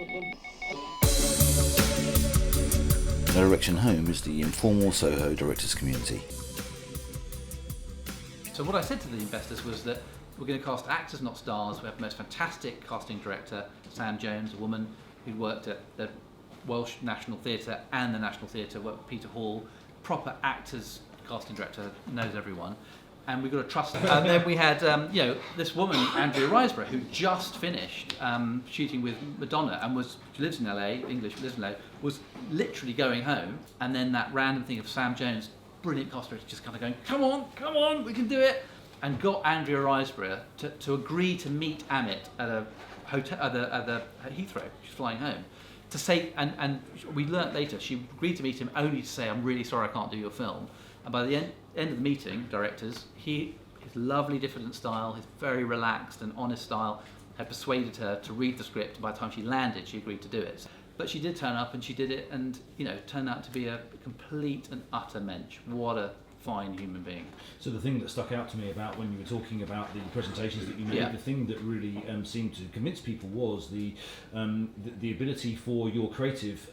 No Direction Home is the informal Soho directors community. So what I said to the investors was that we're going to cast actors, not stars. We have the most fantastic casting director, Sam Jones, a woman who worked at the Welsh National Theatre and the National Theatre, worked with Peter Hall, proper actors, casting director, knows everyone. And we've got to trust her. And then we had, this woman, Andrea Riseborough, who just finished shooting with Madonna and she lives in LA, English, lives in LA, was literally going home. And then that random thing of Sam Jones, brilliant cast director, just kind of going, come on, we can do it. And got Andrea Riseborough to agree to meet Amit at a hotel, at Heathrow. She's flying home. To say, and we learnt later, she agreed to meet him only to say, I'm really sorry I can't do your film. And by the end of the meeting, directors, his lovely diffident style, his very relaxed and honest style, had persuaded her to read the script. And by the time she landed, she agreed to do it. But she did turn up and she did it, and turned out to be a complete and utter mensch. What a fine human being. So the thing that stuck out to me about when you were talking about the presentations that you made, the thing that really seemed to convince people was the ability for your creative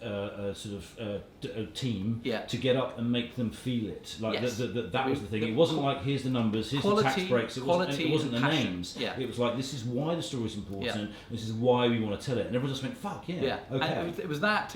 team to get up and make them feel it. Like that was the thing. It wasn't like here's the numbers, here's the tax breaks. It wasn't the names. Yeah. It was like this is why the story is important. This is why we want to tell it. And everyone just went fuck yeah. Okay. And it was that,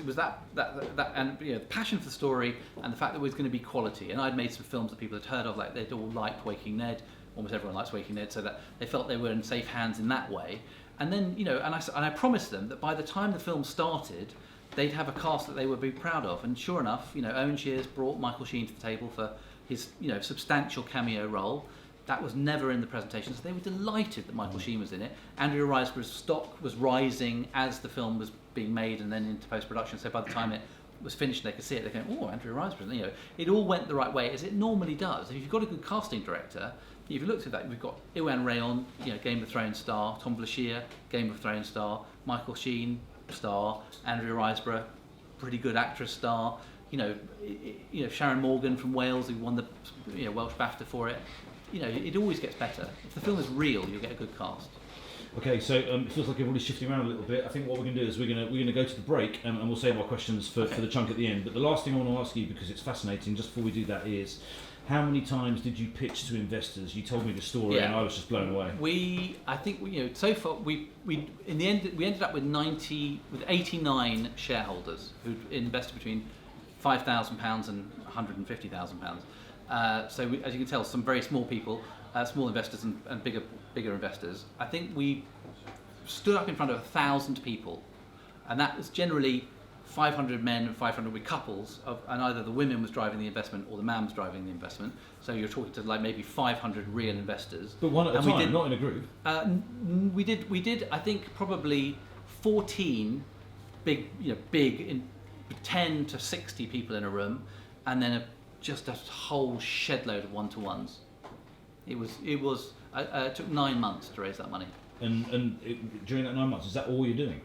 and the passion for the story and the fact that it was going to be quality. And I'd made some films that people had heard of, like they'd all liked Waking Ned, almost everyone likes Waking Ned, so that they felt they were in safe hands in that way. And then, and I promised them that by the time the film started, they'd have a cast that they would be proud of. And sure enough, Owen Shears brought Michael Sheen to the table for his, substantial cameo role. That was never in the presentation, so they were delighted that Michael Sheen was in it. Andrea Riseborough's stock was rising as the film was being made and then into post-production, so by the time it was finished and they could see it, they're going, oh, Andrea Riseborough, it all went the right way, as it normally does. If you've got a good casting director, if you looked at that, we've got Iwan Rheon, Game of Thrones star, Tom Blashier, Game of Thrones star, Michael Sheen star, Andrea Riseborough, pretty good actress star, Sharon Morgan from Wales, who won the Welsh BAFTA for it. It always gets better. If the film is real, you'll get a good cast. Okay, so it feels like everybody's shifting around a little bit. I think what we're going to do is we're going to go to the break, and we'll save our questions for the chunk at the end. But the last thing I want to ask you, because it's fascinating, just before we do that, is how many times did you pitch to investors? You told me the story, and I was just blown away. So far we in the end we ended up with 89 shareholders who invested between £5,000 and £150,000. So as you can tell, some very small people. Small investors and bigger investors. I think we stood up in front of 1,000 people, and that was generally 500 men and 500 with couples, and either the women was driving the investment or the man was driving the investment. So you're talking to like maybe 500 real investors. But one at a time, not in a group. We did. I think probably 14 big, in 10 to 60 people in a room, and then just a whole shed load of one-to-ones. It took 9 months to raise that money. And during that 9 months, is that all you're doing?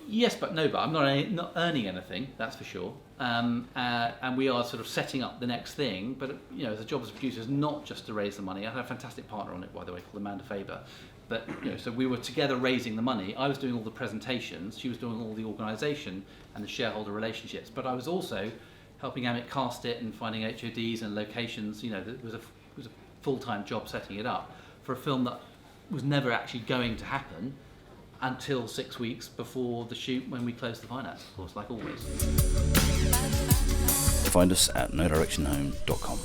Yes, but no. But I'm not earning anything. That's for sure. And we are sort of setting up the next thing. But the job as a producer is not just to raise the money. I had a fantastic partner on it, by the way, called Amanda Faber. But so we were together raising the money. I was doing all the presentations. She was doing all the organisation and the shareholder relationships. But I was also helping Amit cast it and finding HODs and locations. It was a full-time job setting it up for a film that was never actually going to happen until 6 weeks before the shoot, when we closed the finance, of course, like always. Find us at nodirectionhome.com.